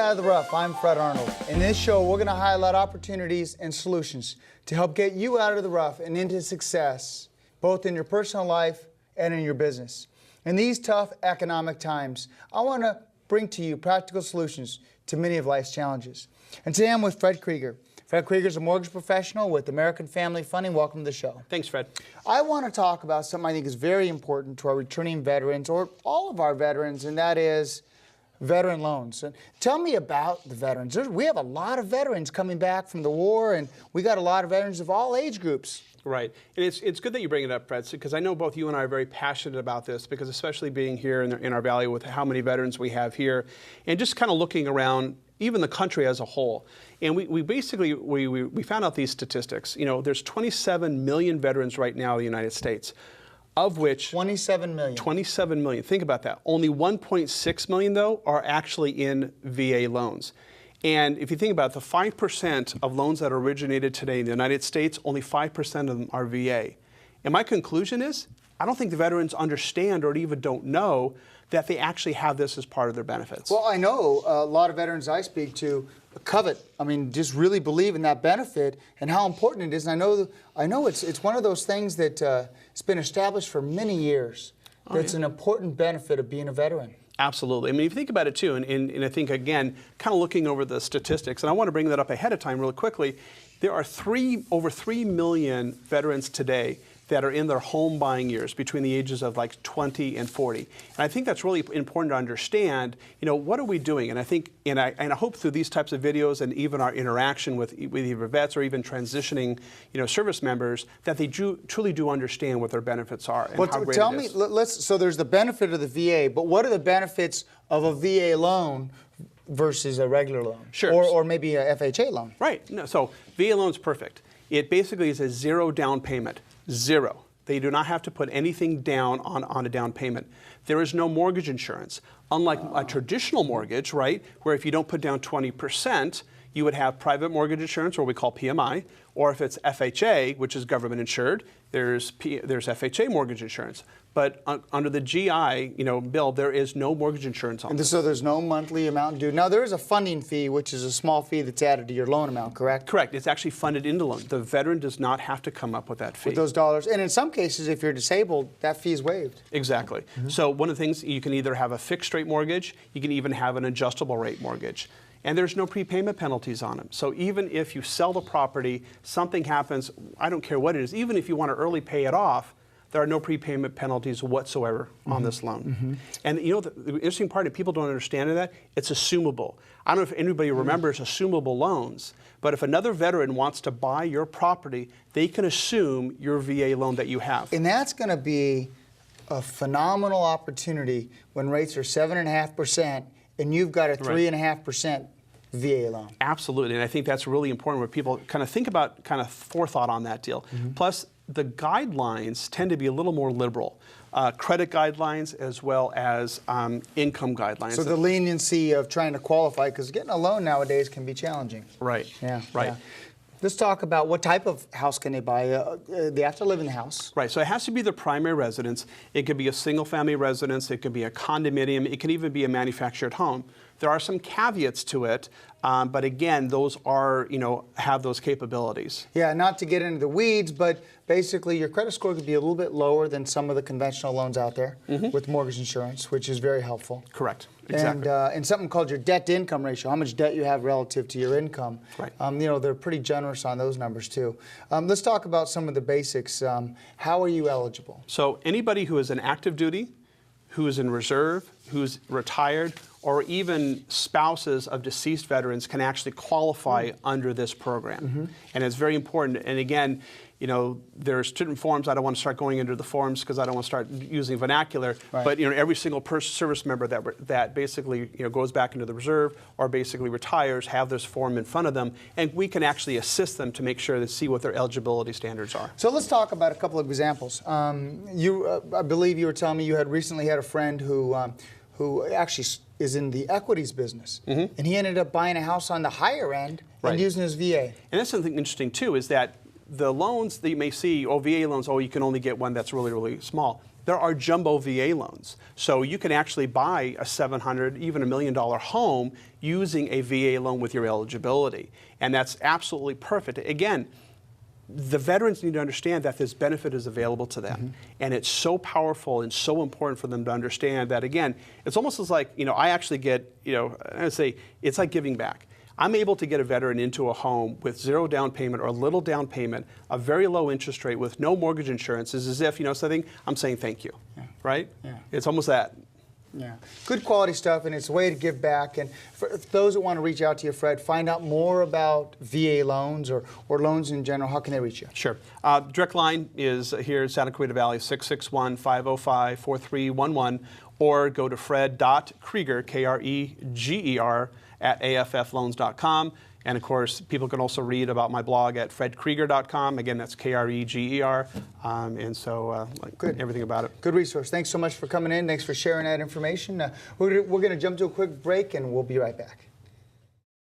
Out of the Rough. I'm Fred Arnold. In this show, we're going to highlight opportunities and solutions to help get you out of the rough and into success, both in your personal life and in your business. In these tough economic times, I want to bring to you practical solutions to many of life's challenges. And today I'm with Fred Kreger. Fred Kreger is a mortgage professional with American Family Funding. Welcome to the show. Thanks, Fred. I want to talk about something I think is very important to our returning veterans, or all of our veterans, and that is veteran loans. And tell me about the veterans. We have a lot of veterans coming back from the war, and we got a lot of veterans of all age groups. Right. And it's good that you bring it up, Fred, because I know both you and I are very passionate about this, because especially being here in our valley with how many veterans we have here, and just kind of looking around even the country as a whole. And we basically found out these statistics. You know, there's 27 million veterans right now in the United States, of which 27 million. 27 million. Think about that. Only 1.6 million, though, are actually in VA loans. And if you think about it, the 5% of loans that are originated today in the United States, only 5% of them are VA. And my conclusion is, I don't think the veterans understand or even don't know that they actually have this as part of their benefits. Well, I know a lot of veterans I speak to covet, just really believe in that benefit and how important it is. And I know it's one of those things that it's been established for many years. It's an important benefit of being a veteran. Absolutely. I mean, if you think about it too, and I think, again, kind of looking over the statistics, and I want to bring that up ahead of time really quickly, there are over 3 million veterans today that are in their home buying years between the ages of like 20 and 40. And I think that's really important to understand, what are we doing? And I think, and I hope through these types of videos and even our interaction with either vets or even transitioning, service members, that they truly do understand what their benefits are and how great tell it me, is. so there's the benefit of the VA, but what are the benefits of a VA loan versus a regular loan? Sure. Or maybe a FHA loan? Right. No, so VA loan's perfect. It basically is a zero down payment. Zero. They do not have to put anything down on a down payment. There is no mortgage insurance. Unlike a traditional mortgage, right, where if you don't put down 20%, you would have private mortgage insurance, or what we call PMI, or if it's FHA, which is government insured, there's FHA mortgage insurance. But under the GI, bill, there is no mortgage insurance on this. So there's no monthly amount due. Now there is a funding fee, which is a small fee that's added to your loan amount, correct? Correct. It's actually funded into loan. The veteran does not have to come up with that fee. With those dollars. And in some cases, if you're disabled, that fee is waived. Exactly. So one of the things, you can either have a fixed rate mortgage, you can even have an adjustable rate mortgage. And there's no prepayment penalties on them. So even if you sell the property, something happens, I don't care what it is, even if you want to early pay it off, there are no prepayment penalties whatsoever on this loan. And the interesting part, that people don't understand that, it's assumable. I don't know if anybody remembers assumable loans, but if another veteran wants to buy your property, they can assume your VA loan that you have. And that's going to be a phenomenal opportunity when rates are 7.5% and you've got a 3.5% VA loan. Absolutely, and I think that's really important where people kind of think about kind of forethought on that deal. Plus, the guidelines tend to be a little more liberal. Credit guidelines as well as income guidelines. So the leniency of trying to qualify, because getting a loan nowadays can be challenging. Right. Yeah. Right. Yeah. Let's talk about what type of house can they buy. They have to live in the house. Right, so it has to be their primary residence. It could be a single family residence, it could be a condominium, it can even be a manufactured home. There are some caveats to it, but again, those are, have those capabilities. Yeah, not to get into the weeds, but basically your credit score could be a little bit lower than some of the conventional loans out there with mortgage insurance, which is very helpful. Correct, exactly. And something called your debt-to-income ratio, how much debt you have relative to your income. Right. They're pretty generous on those numbers too. Let's talk about some of the basics. How are you eligible? So anybody who is in active duty, who is in reserve, who's retired, or even spouses of deceased veterans can actually qualify under this program. And it's very important. And again, there's certain forms. I don't want to start going into the forms because I don't want to start using vernacular. Right. But every single service member that basically goes back into the reserve or basically retires have this form in front of them, and we can actually assist them to make sure to see what their eligibility standards are. So let's talk about a couple of examples. I believe you were telling me you had recently had a friend who actually is in the equities business, and he ended up buying a house on the higher end and using his VA. And that's something interesting too, is that the loans that you may see, VA loans, you can only get one that's really, really small. there are jumbo VA loans. So you can actually buy a $700,000, even $1 million home using a VA loan with your eligibility. And that's absolutely perfect. Again, the veterans need to understand that this benefit is available to them. And it's so powerful and so important for them to understand that, again, it's almost as like, I actually get, I would say, it's like giving back. I'm able to get a veteran into a home with zero down payment or little down payment, a very low interest rate with no mortgage insurance, is as if, something, I'm saying thank you, right? Yeah. It's almost that. Yeah, good quality stuff, and it's a way to give back. And for those that want to reach out to you, Fred, find out more about VA loans or loans in general, how can they reach you? Sure. Direct line is here in Santa Clarita Valley, 661-505-4311, or go to fred.kreger, Kreger, at affloans.com. And of course, people can also read about my blog at fredkreger.com. Again, that's Kreger. And so good. Everything about it. Good resource. Thanks so much for coming in. Thanks for sharing that information. We're going to jump to a quick break, and we'll be right back.